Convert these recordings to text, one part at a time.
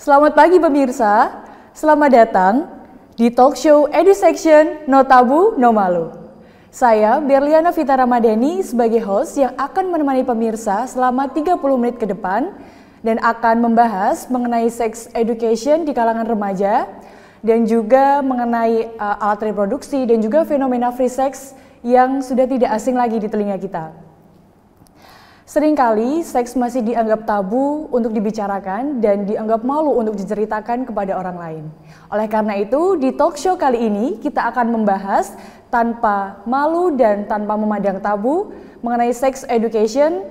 Selamat pagi pemirsa, selamat datang di talk show EduSection No Tabu No Malu. Saya Berliana Vita Ramadhani sebagai host yang akan menemani pemirsa selama 30 menit ke depan dan akan membahas mengenai sex education di kalangan remaja dan juga mengenai alat reproduksi dan juga fenomena free sex yang sudah tidak asing lagi di telinga kita. Seringkali seks masih dianggap tabu untuk dibicarakan dan dianggap malu untuk diceritakan kepada orang lain. Oleh karena itu, di talk show kali ini kita akan membahas tanpa malu dan tanpa memandang tabu mengenai sex education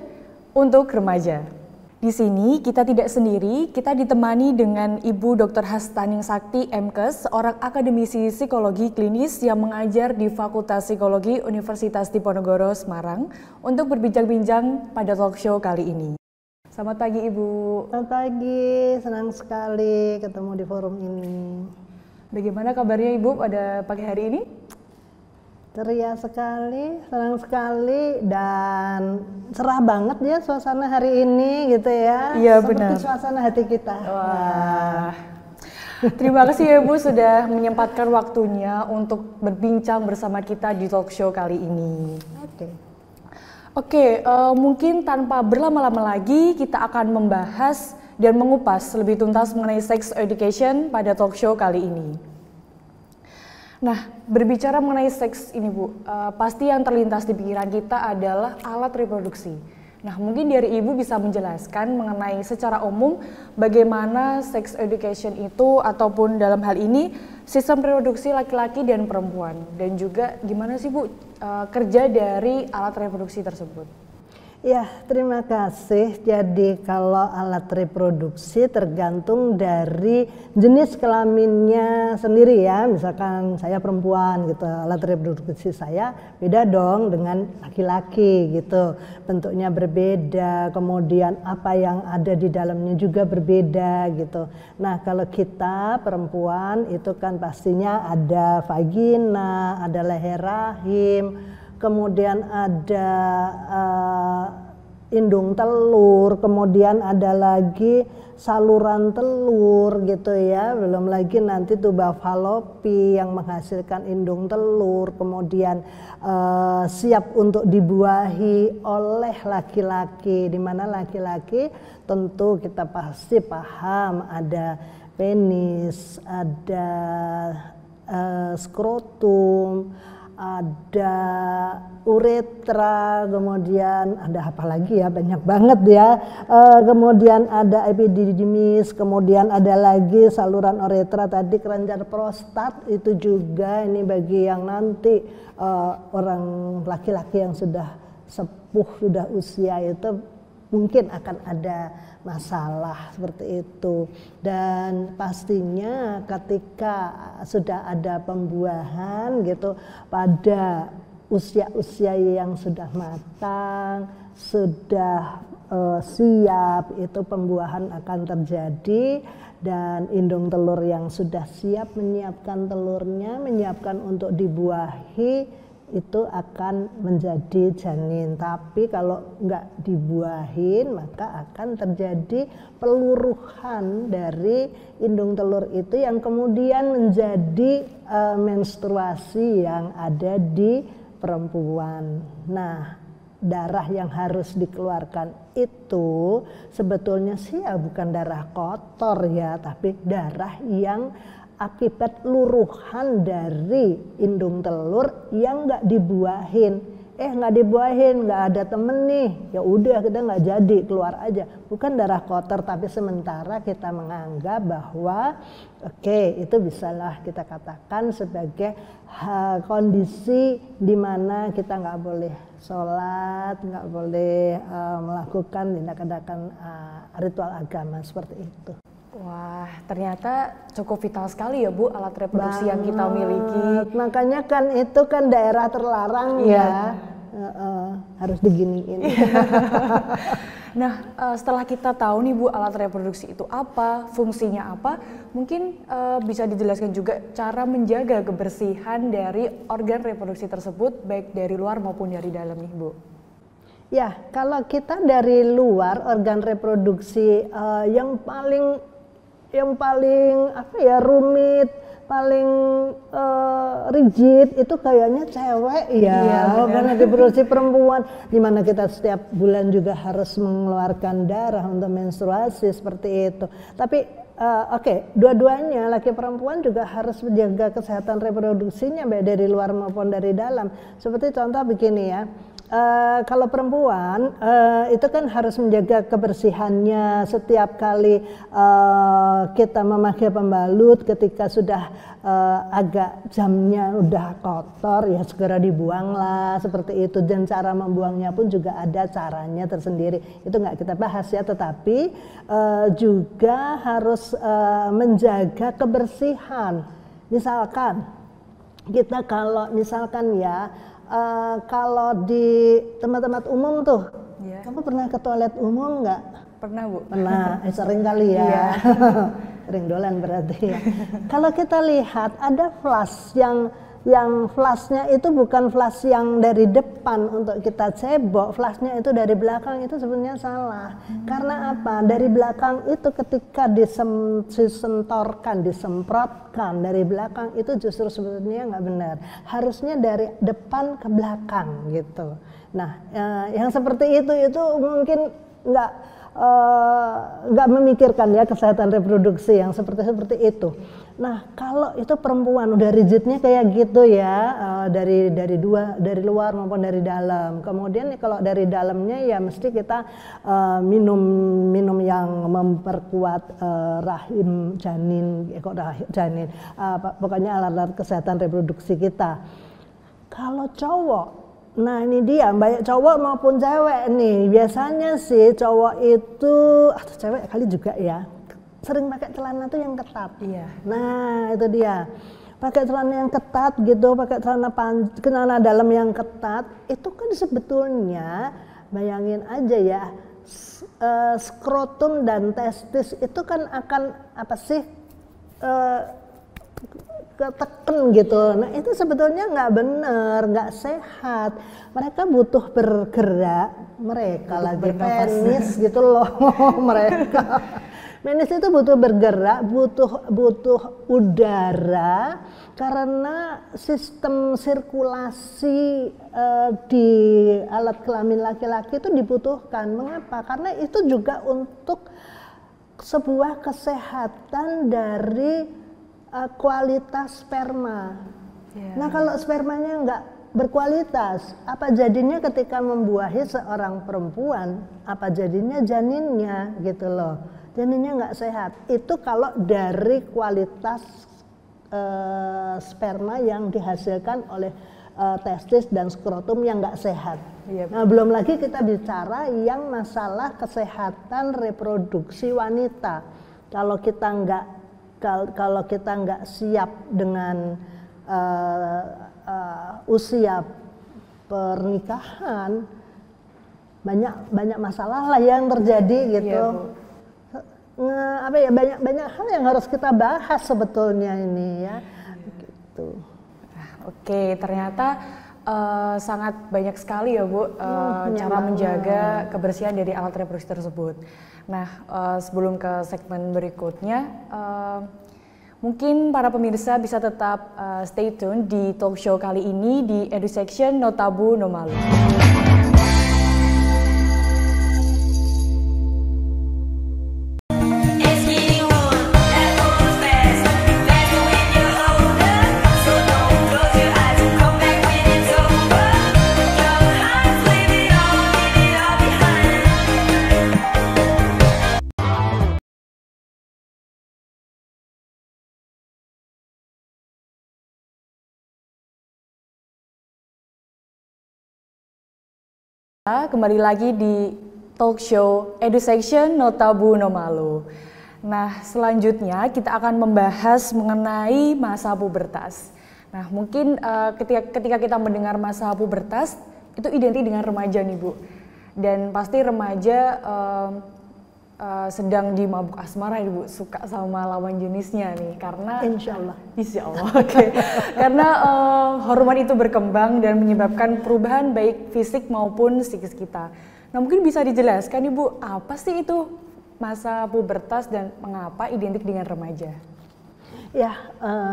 untuk remaja. Di sini kita tidak sendiri, kita ditemani dengan Ibu Dr. Hastaning Sakti MKes, seorang akademisi psikologi klinis yang mengajar di Fakultas Psikologi Universitas Diponegoro, Semarang, untuk berbincang-bincang pada talk show kali ini. Selamat pagi Ibu. Selamat pagi, senang sekali ketemu di forum ini. Bagaimana kabarnya Ibu pada pagi hari ini? Ceria sekali, senang sekali, dan cerah banget ya suasana hari ini gitu ya. Iya seperti benar. Suasana hati kita. Wah. Terima kasih ya Ibu sudah menyempatkan waktunya untuk berbincang bersama kita di talk show kali ini. Oke, mungkin tanpa berlama-lama lagi kita akan membahas dan mengupas lebih tuntas mengenai sex education pada talk show kali ini. Nah, berbicara mengenai seks ini Bu, pasti yang terlintas di pikiran kita adalah alat reproduksi. Nah, mungkin dari Ibu bisa menjelaskan mengenai secara umum bagaimana sex education itu ataupun dalam hal ini sistem reproduksi laki-laki dan perempuan. Dan juga gimana sih Bu kerja dari alat reproduksi tersebut? Ya, terima kasih. Jadi kalau alat reproduksi tergantung dari jenis kelaminnya sendiri ya. Misalkan saya perempuan gitu, alat reproduksi saya beda dong dengan laki-laki gitu. Bentuknya berbeda, kemudian apa yang ada di dalamnya juga berbeda gitu. Nah, kalau kita perempuan itu kan pastinya ada vagina, ada leher rahim, kemudian ada indung telur, kemudian ada lagi saluran telur gitu ya, belum lagi nanti tuba falopi yang menghasilkan indung telur, kemudian siap untuk dibuahi oleh laki-laki, di mana laki-laki tentu kita pasti paham ada penis, ada skrotum, ada uretra, kemudian ada apa lagi ya, banyak banget ya, kemudian ada epididymis, kemudian ada lagi saluran uretra tadi, kelenjar prostat itu juga ini bagi yang nanti orang laki-laki yang sudah sepuh, sudah usia itu mungkin akan ada masalah seperti itu. Dan pastinya ketika sudah ada pembuahan gitu pada usia-usia yang sudah matang, sudah siap, itu pembuahan akan terjadi dan indung telur yang sudah siap menyiapkan telurnya, menyiapkan untuk dibuahi, itu akan menjadi janin. Tapi kalau nggak dibuahin maka akan terjadi peluruhan dari indung telur itu yang kemudian menjadi menstruasi yang ada di perempuan. Nah, darah yang harus dikeluarkan itu sebetulnya sih ya bukan darah kotor ya, tapi darah yang akibat luruhan dari indung telur yang nggak dibuahin. Nggak dibuahin, nggak ada temen nih, ya udah kita nggak jadi, keluar aja. Bukan darah kotor, tapi sementara kita menganggap bahwa oke, itu bisalah kita katakan sebagai kondisi di mana kita nggak boleh sholat, nggak boleh melakukan tindakan-tindakan ritual agama seperti itu. Wah, ternyata cukup vital sekali ya Bu alat reproduksi yang kita miliki. Makanya kan itu kan daerah terlarang ya, harus diginiin. Nah, setelah kita tahu nih Bu alat reproduksi itu apa, fungsinya apa, mungkin bisa dijelaskan juga cara menjaga kebersihan dari organ reproduksi tersebut baik dari luar maupun dari dalam nih Bu. Ya, kalau kita dari luar organ reproduksi yang paling yang paling apa ya rumit, paling rigid itu kayaknya cewek ya, karena reproduksi perempuan, dimana kita setiap bulan juga harus mengeluarkan darah untuk menstruasi seperti itu. Tapi oke, dua-duanya laki perempuan juga harus menjaga kesehatan reproduksinya baik dari luar maupun dari dalam. Seperti contoh begini ya. Kalau perempuan itu kan harus menjaga kebersihannya setiap kali kita memakai pembalut, ketika sudah agak jamnya udah kotor ya segera dibuanglah seperti itu, dan cara membuangnya pun juga ada caranya tersendiri, itu nggak kita bahas ya, tetapi juga harus menjaga kebersihan. Misalkan kita kalau misalkan ya kalau di tempat-tempat umum tuh, kamu pernah ke toilet umum nggak? Pernah Bu. Pernah, sering kali ya. Sering dolan berarti ya. Kalau kita lihat ada flash yang flashnya itu bukan flash yang dari depan untuk kita cebok, flashnya itu dari belakang, itu sebenarnya salah. Karena apa? Dari belakang itu ketika disentorkan, disemprotkan dari belakang itu justru sebetulnya nggak benar. Harusnya dari depan ke belakang gitu. Nah, yang seperti itu mungkin nggak memikirkan ya kesehatan reproduksi yang seperti itu. Nah, kalau itu perempuan udah rigidnya kayak gitu ya, dari luar maupun dari dalam. Kemudian kalau dari dalamnya ya mesti kita minum yang memperkuat rahim janin, pokoknya alat-alat kesehatan reproduksi kita. Kalau cowok, nah ini dia, baik cowok maupun cewek nih, biasanya sih cowok itu atau cewek kali juga ya sering pakai celana tuh yang ketat. Iya. Nah itu dia, pakai celana yang ketat gitu, pakai celana dalam yang ketat, itu kan sebetulnya bayangin aja ya, skrotum dan testis itu kan akan apa sih keteken gitu. Nah itu sebetulnya nggak benar, nggak sehat. Mereka butuh bergerak, mereka lagi penis gitu loh mereka. Penis itu butuh bergerak, butuh udara, karena sistem sirkulasi di alat kelamin laki-laki itu dibutuhkan. Mengapa? Karena itu juga untuk sebuah kesehatan dari kualitas sperma. Nah kalau spermanya nggak berkualitas, apa jadinya ketika membuahi seorang perempuan? Apa jadinya janinnya gitu loh? Janinnya nggak sehat. Itu kalau dari kualitas sperma yang dihasilkan oleh testis dan skrotum yang nggak sehat. Nah belum lagi kita bicara yang masalah kesehatan reproduksi wanita. Kalau kita nggak siap dengan usia pernikahan, banyak masalah lah yang terjadi gitu. Banyak hal yang harus kita bahas sebetulnya ini ya. Gitu. Oke, ternyata sangat banyak sekali ya Bu cara menjaga kebersihan dari alat reproduksi tersebut. Nah, sebelum ke segmen berikutnya, mungkin para pemirsa bisa tetap stay tune di talk show kali ini di EduSection No Tabu No Malu. Kembali lagi di talk show EduSection No Tabu No Malu. Nah, selanjutnya kita akan membahas mengenai masa pubertas. Nah, mungkin ketika kita mendengar masa pubertas itu identik dengan remaja nih Bu. Dan pasti remaja sedang di mabuk asmara nih Bu, suka sama lawan jenisnya nih, karena Insya Allah okay. Karena hormon itu berkembang dan menyebabkan perubahan baik fisik maupun psikis kita. Nah mungkin bisa dijelaskan nih Bu, apa sih itu masa pubertas dan mengapa identik dengan remaja? Ya,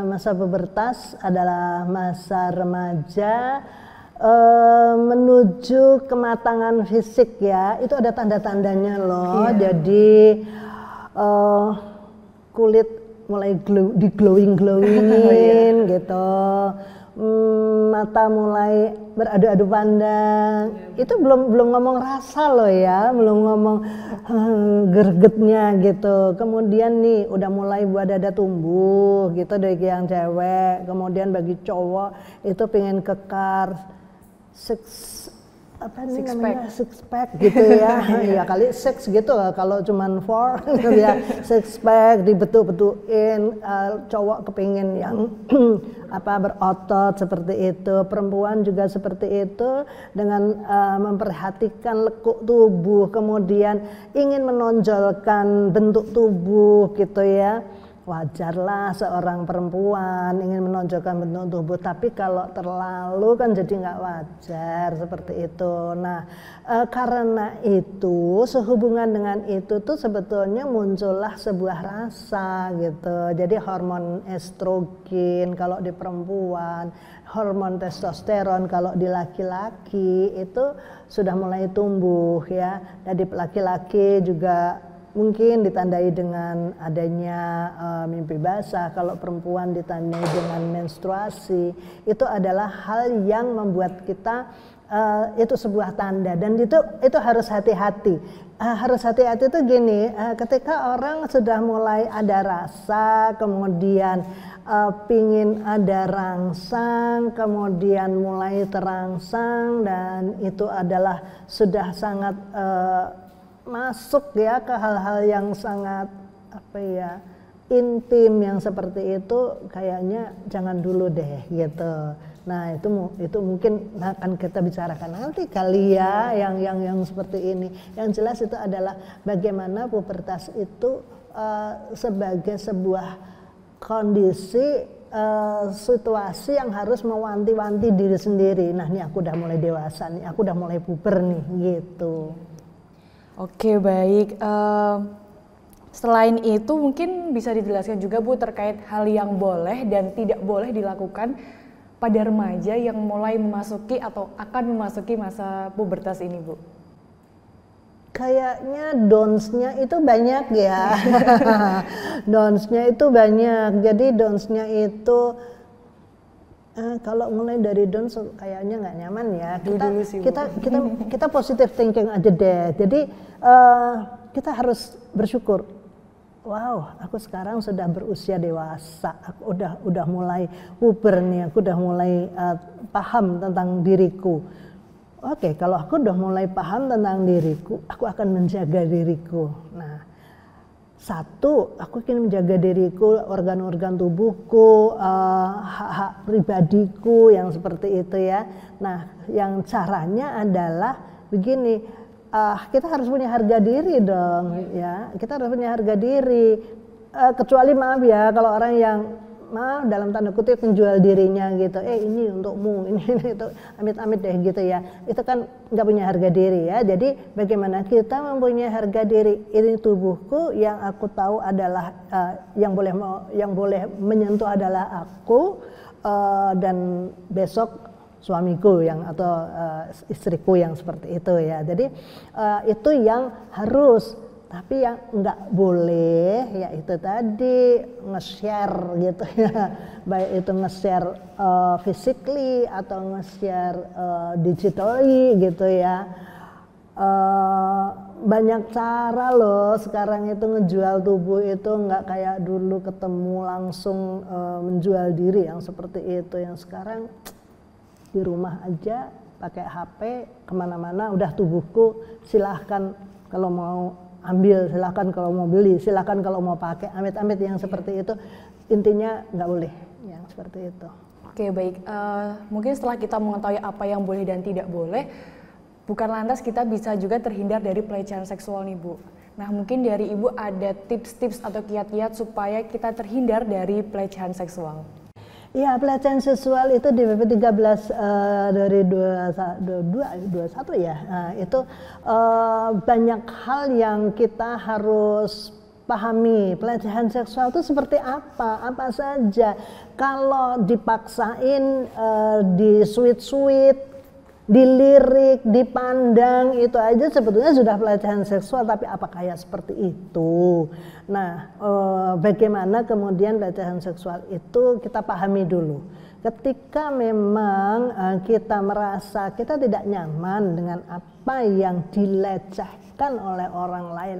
masa pubertas adalah masa remaja menuju kematangan fisik ya. Itu ada tanda-tandanya loh. Jadi kulit mulai glowing gitu. Mata mulai beradu-adu pandang. Itu belum ngomong rasa loh ya, belum ngomong gregetnya gitu. Kemudian nih udah mulai buah dada tumbuh gitu dari yang cewek. Kemudian bagi cowok itu pengen kekar six pack gitu ya. Ya kali six gitu kalau cuman four ya, six pack dibetul-betulin. Cowok kepingin yang berotot seperti itu, perempuan juga seperti itu dengan memperhatikan lekuk tubuh, kemudian ingin menonjolkan bentuk tubuh gitu ya. Wajarlah seorang perempuan ingin menonjolkan bentuk tubuh, tapi kalau terlalu kan jadi nggak wajar seperti itu. Nah, karena itu sehubungan dengan itu tuh sebetulnya muncullah sebuah rasa gitu. Jadi hormon estrogen kalau di perempuan, hormon testosteron kalau di laki-laki itu sudah mulai tumbuh ya. Jadi laki-laki juga mungkin ditandai dengan adanya mimpi basah, kalau perempuan ditandai dengan menstruasi. Itu adalah hal yang membuat kita itu sebuah tanda, dan itu harus hati-hati. Harus hati-hati itu gini, ketika orang sudah mulai ada rasa, kemudian pingin ada rangsang, kemudian mulai terangsang, dan itu adalah sudah sangat masuk ya ke hal-hal yang sangat intim yang seperti itu, kayaknya jangan dulu deh gitu. Nah itu mungkin akan kita bicarakan nanti kali ya, yang seperti ini. Yang jelas itu adalah bagaimana pubertas itu sebagai sebuah kondisi situasi yang harus mewanti-wanti diri sendiri. Nah nih aku udah mulai dewasa nih, aku udah mulai puber nih gitu. Oke, baik. Selain itu mungkin bisa dijelaskan juga Bu terkait hal yang boleh dan tidak boleh dilakukan pada remaja yang mulai memasuki atau akan memasuki masa pubertas ini, Bu. Kayaknya dons-nya itu banyak ya. Dons-nya itu banyak. Jadi dons-nya itu kalau mulai dari dons kayaknya nggak nyaman ya. Kita positive thinking aja deh. Jadi kita harus bersyukur. Wow, aku sekarang sudah berusia dewasa. Aku udah mulai puber nih. Aku udah mulai paham tentang diriku. Oke, kalau aku udah mulai paham tentang diriku, aku akan menjaga diriku. Nah, satu, aku ingin menjaga diriku, organ-organ tubuhku, hak-hak pribadiku yang seperti itu ya. Nah, yang caranya adalah begini, kita harus punya harga diri dong ya. Kita harus punya harga diri. Kecuali maaf ya, kalau orang yang dalam tanda kutip menjual dirinya gitu, ini untukmu, ini itu amit-amit deh gitu ya, itu kan nggak punya harga diri ya. Jadi bagaimana kita mempunyai harga diri, ini tubuhku, yang aku tahu adalah yang boleh menyentuh adalah aku, dan besok suamiku atau istriku yang seperti itu ya. Jadi itu yang harus. Tapi yang nggak boleh ya itu tadi nge-share gitu ya, baik itu nge-share physically atau nge-share digitally gitu ya. Banyak cara loh sekarang itu ngejual tubuh itu, nggak kayak dulu ketemu langsung menjual diri yang seperti itu. Yang sekarang di rumah aja pakai HP kemana-mana udah tubuhku, silahkan kalau mau ambil, silahkan kalau mau beli, silahkan kalau mau pakai, amit-amit yang seperti itu. Intinya nggak boleh yang seperti itu. Oke, baik. Mungkin setelah kita mengetahui apa yang boleh dan tidak boleh, bukan lantas kita bisa juga terhindar dari pelecehan seksual nih Bu. Nah mungkin dari Ibu ada tips-tips atau kiat-kiat supaya kita terhindar dari pelecehan seksual. Iya, pelecehan seksual itu di PP 13 dari 21 ya. Nah, itu banyak hal yang kita harus pahami. Pelecehan seksual itu seperti apa? Apa saja? Kalau dipaksain di sweet-sweet, dilirik, dipandang, itu aja sebetulnya sudah pelecehan seksual, tapi apakah ya seperti itu? Nah, bagaimana kemudian pelecehan seksual itu kita pahami dulu. Ketika memang kita merasa kita tidak nyaman dengan apa yang dilecehkan oleh orang lain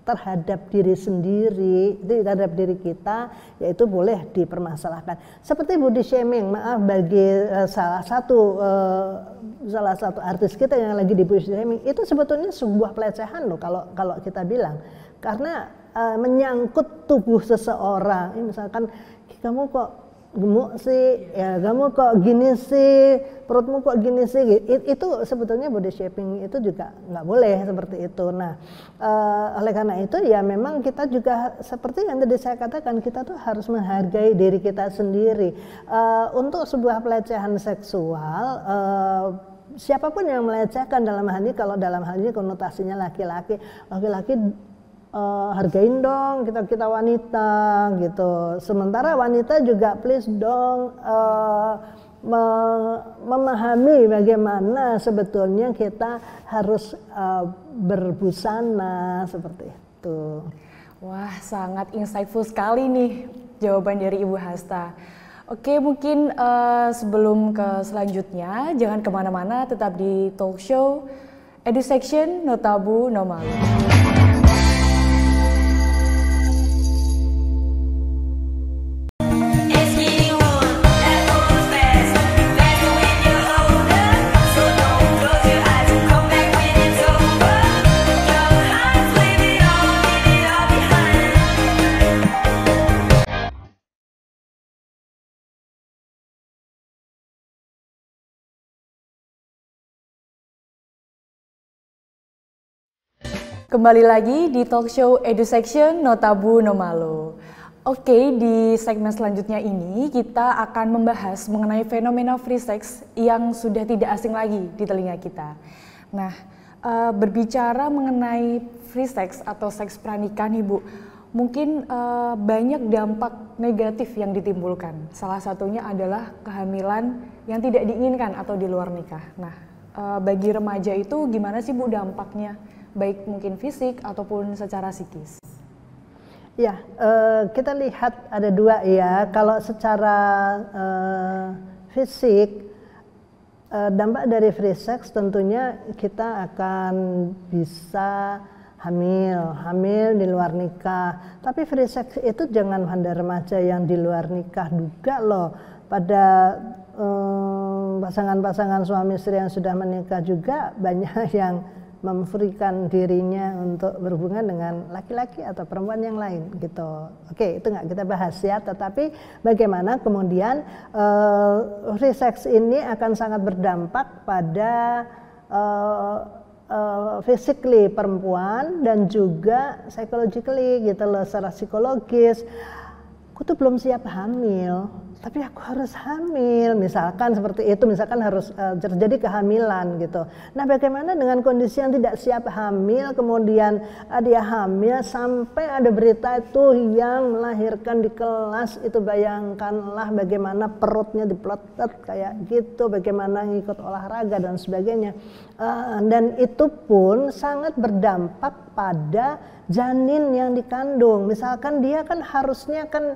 terhadap diri sendiri, terhadap diri kita, yaitu boleh dipermasalahkan. Seperti body shaming, maaf bagi salah satu artis kita yang lagi di body shaming, itu sebetulnya sebuah pelecehan loh kalau kita bilang, karena menyangkut tubuh seseorang. Misalkan kamu kok gemuk sih, ya kamu kok gini sih, perutmu kok gini sih, itu sebetulnya body shaming itu juga nggak boleh seperti itu. Nah, oleh karena itu ya memang kita juga seperti yang tadi saya katakan, kita tuh harus menghargai diri kita sendiri. Untuk sebuah pelecehan seksual, siapapun yang melecehkan, dalam hal ini, kalau dalam hal ini konotasinya laki-laki hargain dong kita wanita gitu. Sementara wanita juga please dong memahami bagaimana sebetulnya kita harus berbusana seperti itu. Wah, sangat insightful sekali nih jawaban dari Ibu Hasta. Oke, mungkin sebelum ke selanjutnya, jangan kemana-mana, tetap di talk show EduSection, No Tabu, No Malu. Kembali lagi di talk show EduSection, No Tabu, No Malu. Oke, di segmen selanjutnya ini kita akan membahas mengenai fenomena free sex yang sudah tidak asing lagi di telinga kita. Nah, berbicara mengenai free sex atau seks peranikan, Ibu, mungkin banyak dampak negatif yang ditimbulkan. Salah satunya adalah kehamilan yang tidak diinginkan atau di luar nikah. Nah, bagi remaja itu gimana sih Bu dampaknya? Baik mungkin fisik ataupun secara psikis. Ya, kita lihat ada dua ya. Kalau secara fisik, dampak dari free sex tentunya kita akan bisa hamil di luar nikah. Tapi free sex itu jangan pada remaja yang di luar nikah juga loh. Pada pasangan-pasangan suami istri yang sudah menikah juga banyak yang memfreekan dirinya untuk berhubungan dengan laki-laki atau perempuan yang lain gitu. Oke, itu nggak kita bahas ya. Tetapi bagaimana kemudian free sex ini akan sangat berdampak pada physically perempuan dan juga psychologically gitu loh, secara psikologis. Aku tuh belum siap hamil, tapi aku harus hamil, misalkan seperti itu, misalkan harus terjadi kehamilan gitu. Nah, bagaimana dengan kondisi yang tidak siap hamil, kemudian dia hamil sampai ada berita itu yang melahirkan di kelas, itu bayangkanlah bagaimana perutnya diplotot kayak gitu, bagaimana ngikut olahraga dan sebagainya. Dan itu pun sangat berdampak pada janin yang dikandung. Misalkan dia kan harusnya kan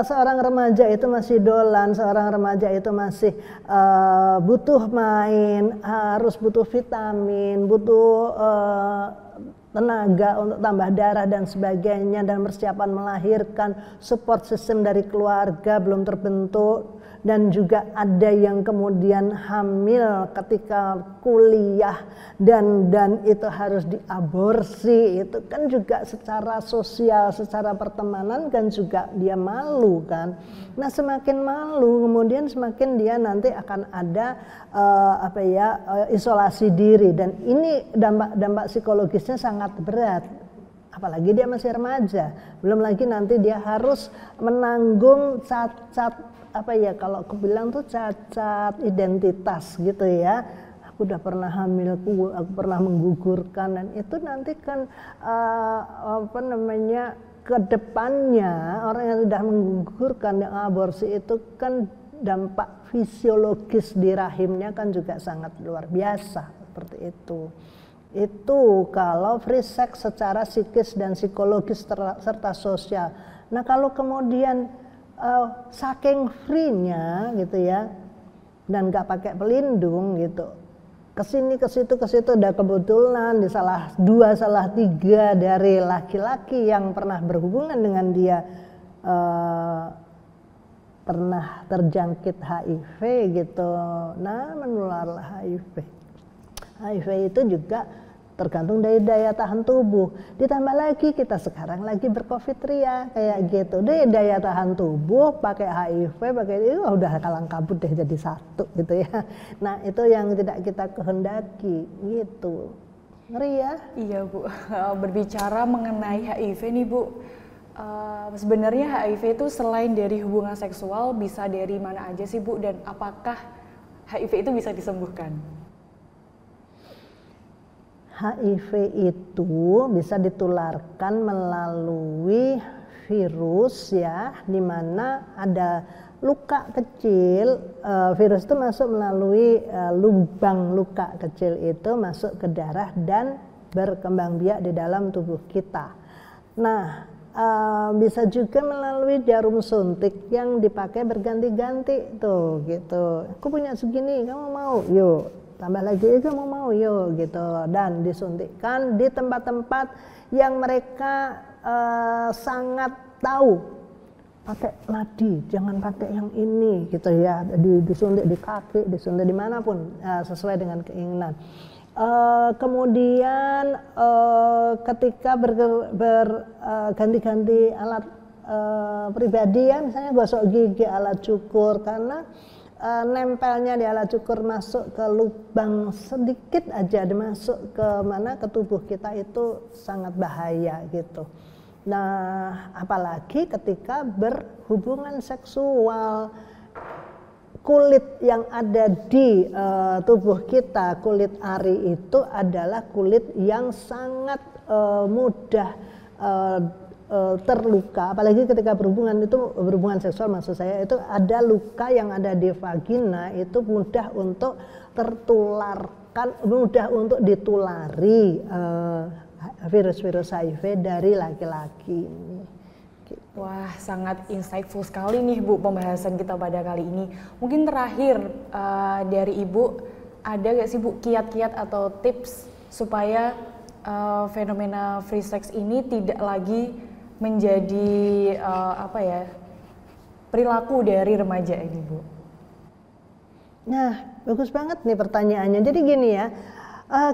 seorang remaja itu masih dolan, seorang remaja itu masih butuh main, harus butuh vitamin, butuh tenaga untuk tambah darah dan sebagainya, dan persiapan melahirkan, support system dari keluarga belum terbentuk, dan juga ada yang kemudian hamil ketika kuliah dan itu harus diaborsi. Itu kan juga secara sosial, secara pertemanan kan juga dia malu kan. Nah, semakin malu kemudian semakin dia nanti akan ada isolasi diri, dan ini dampak psikologisnya sangat berat. apalagi dia masih remaja, belum lagi nanti dia harus menanggung cacat apa ya, kalau aku bilang tuh cacat identitas gitu ya. Aku udah pernah hamil, aku pernah menggugurkan, dan itu nanti kan apa namanya, kedepannya orang yang sudah menggugurkan, yang aborsi itu kan dampak fisiologis di rahimnya kan juga sangat luar biasa seperti itu. Itu kalau free sex secara psikis dan psikologis serta sosial. Nah kalau kemudian saking free-nya gitu ya, dan nggak pakai pelindung gitu, kesini ke situ udah kebetulan di salah 2 salah 3 dari laki-laki yang pernah berhubungan dengan dia pernah terjangkit HIV gitu. Nah menularlah HIV. HIV itu juga tergantung dari daya tahan tubuh. Ditambah lagi kita sekarang lagi bercovid ria kayak gitu. Daya tahan tubuh pakai HIV, pakai itu udah kalang kabut deh jadi satu gitu ya. Nah itu yang tidak kita kehendaki gitu. Ngeri ya? Iya Bu, berbicara mengenai HIV nih Bu, sebenarnya HIV itu selain dari hubungan seksual bisa dari mana aja sih Bu, dan apakah HIV itu bisa disembuhkan? HIV itu bisa ditularkan melalui virus ya, di mana ada luka kecil, virus itu masuk melalui lubang luka kecil itu masuk ke darah dan berkembang biak di dalam tubuh kita. Nah, bisa juga melalui jarum suntik yang dipakai berganti-ganti tuh gitu. Aku punya segini, kamu mau? Yuk. Tambah lagi, kamu mau yuk gitu, dan disuntikkan di tempat-tempat yang mereka sangat tahu. Pakai nadi, jangan pakai yang ini gitu ya, disuntik di kaki, disuntik dimanapun sesuai dengan keinginan. Kemudian ketika berganti-ganti alat pribadi ya, misalnya gosok gigi, alat cukur, karena nempelnya di alat cukur masuk ke lubang sedikit aja, masuk ke mana, ke tubuh kita, itu sangat bahaya gitu. Nah apalagi ketika berhubungan seksual, kulit yang ada di tubuh kita, kulit ari itu adalah kulit yang sangat mudah terluka, apalagi ketika berhubungan seksual, maksud saya itu ada luka yang ada di vagina, itu mudah untuk tertularkan, mudah untuk ditulari virus-virus HIV dari laki-laki. Wah, sangat insightful sekali nih Bu pembahasan kita pada kali ini. Mungkin terakhir dari Ibu, ada gak sih Bu kiat-kiat atau tips supaya fenomena free sex ini tidak lagi menjadi apa ya, perilaku dari remaja ini Bu? Nah bagus banget nih pertanyaannya. Jadi gini ya,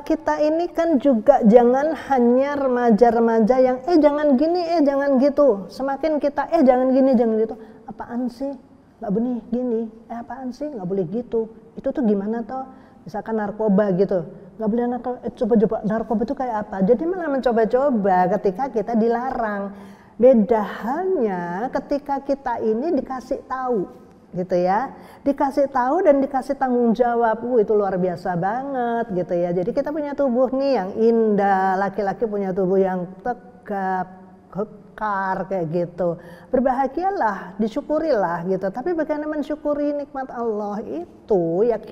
kita ini kan juga jangan hanya remaja-remaja yang jangan gini, jangan gitu. Semakin kita jangan gini, jangan gitu. Apaan sih? Nggak boleh gini. Apaan sih? Nggak boleh gitu. Itu tuh gimana toh? Misalkan narkoba gitu. Nggak boleh coba-coba narkoba itu kayak apa? Jadi malah mencoba-coba ketika kita dilarang. Beda halnya ketika kita ini dikasih tahu gitu ya, dikasih tahu dan dikasih tanggung jawab, itu luar biasa banget gitu ya. Jadi kita punya tubuh nih yang indah, laki-laki punya tubuh yang tegap, kekar kayak gitu. Berbahagialah, disyukurilah gitu. Tapi bagaimana mensyukuri nikmat Allah itu ya,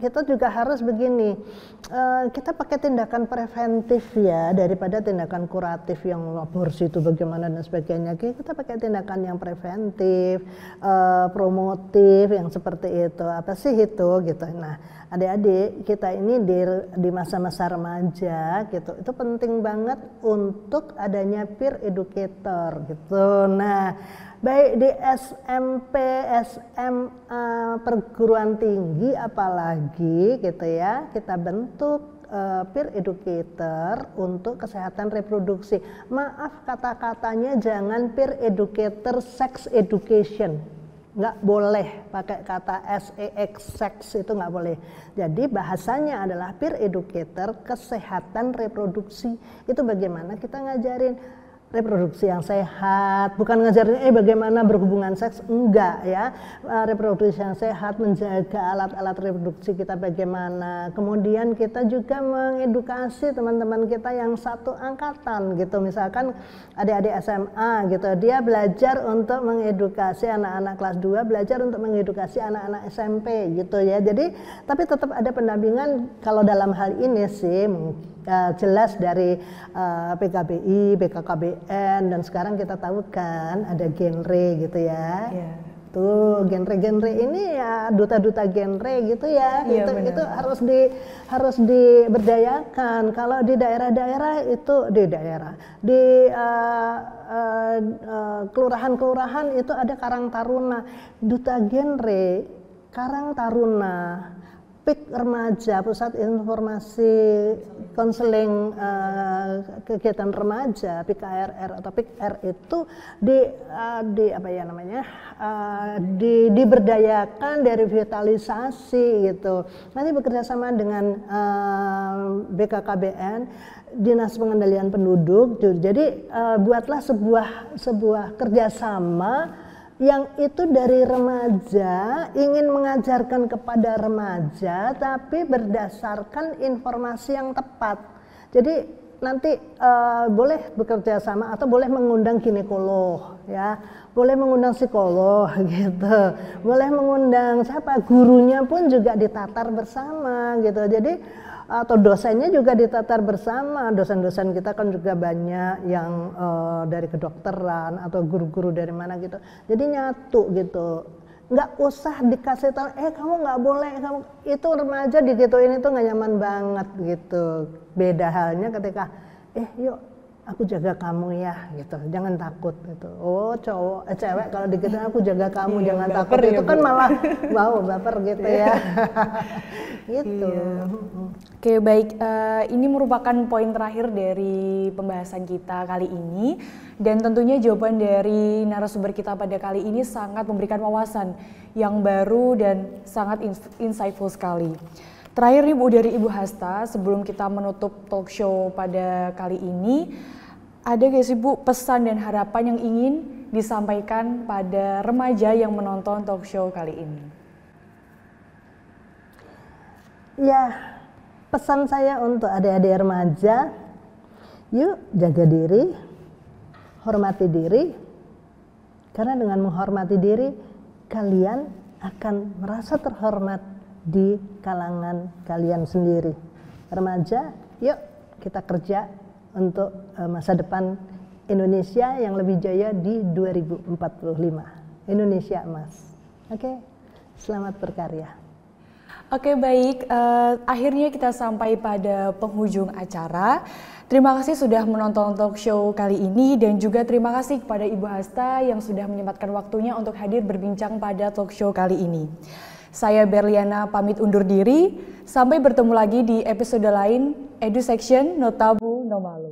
kita juga harus begini, kita pakai tindakan preventif ya, daripada tindakan kuratif yang aborsi itu bagaimana dan sebagainya. Kita pakai tindakan yang preventif, promotif, yang seperti itu. Apa sih itu gitu. Nah adik-adik kita ini di masa-masa remaja gitu, itu penting banget untuk adanya peer educator gitu. Nah baik di SMP, SMA, perguruan tinggi apalagi gitu ya, kita bentuk peer educator untuk kesehatan reproduksi. Maaf kata-katanya jangan peer educator sex education nggak boleh pakai kata sex itu nggak boleh. Jadi bahasanya adalah peer educator kesehatan reproduksi. Itu bagaimana kita ngajarin reproduksi yang sehat, bukan ngajarin bagaimana berhubungan seks, enggak ya. Reproduksi yang sehat, menjaga alat-alat reproduksi kita bagaimana. Kemudian kita juga mengedukasi teman-teman kita yang satu angkatan gitu, misalkan adik-adik SMA gitu, dia belajar untuk mengedukasi anak-anak kelas 2, belajar untuk mengedukasi anak-anak SMP gitu ya. Jadi tapi tetap ada pendampingan kalau dalam hal ini sih jelas dari PKBI, BKKBN, dan sekarang kita tahu kan ada genre gitu ya. Yeah. Tuh genre-genre ini ya duta-duta genre gitu ya. Yeah, itu harus diberdayakan. Kalau di daerah-daerah itu di kelurahan-kelurahan itu ada Karang Taruna, duta genre, Karang Taruna, PIK Remaja, Pusat Informasi Konseling Kegiatan Remaja, PIKRR atau PIKR itu diberdayakan, direvitalisasi gitu. Nanti bekerjasama dengan BKKBN, Dinas Pengendalian Penduduk. Jadi buatlah sebuah kerjasama yang itu dari remaja, ingin mengajarkan kepada remaja tapi berdasarkan informasi yang tepat. Jadi nanti boleh bekerja sama atau boleh mengundang ginekolog ya, boleh mengundang psikolog gitu, boleh mengundang siapa, gurunya pun juga ditatar bersama gitu. Jadi atau dosennya juga ditatar bersama. Dosen-dosen kita kan juga banyak yang dari kedokteran atau guru-guru dari mana gitu. Jadi nyatu gitu. Nggak usah dikasih tahu, kamu nggak boleh, kamu itu remaja digituin itu nggak nyaman banget gitu. Beda halnya ketika yuk aku jaga kamu ya gitu, jangan takut gitu. Oh cewek kalau digituin aku jaga kamu, jangan takut ya, itu kan malah mau baper gitu ya. Gitu. Iya. Oke baik, ini merupakan poin terakhir dari pembahasan kita kali ini, dan tentunya jawaban dari narasumber kita pada kali ini sangat memberikan wawasan yang baru dan sangat insightful sekali. Terakhir nih Bu, dari Ibu Hasta, sebelum kita menutup talk show pada kali ini, ada gak sih Bu pesan dan harapan yang ingin disampaikan pada remaja yang menonton talk show kali ini? Ya, pesan saya untuk adik-adik remaja, yuk jaga diri, hormati diri, karena dengan menghormati diri, kalian akan merasa terhormat di kalangan kalian sendiri. Remaja, yuk kita kerja untuk masa depan Indonesia yang lebih jaya di 2045. Indonesia emas. Oke, selamat berkarya. Oke baik, akhirnya kita sampai pada penghujung acara. Terima kasih sudah menonton talk show kali ini, dan juga terima kasih kepada Ibu Hasta yang sudah menyempatkan waktunya untuk hadir berbincang pada talk show kali ini. Saya Berliana pamit undur diri, sampai bertemu lagi di episode lain Edu Section No Tabu No Malu.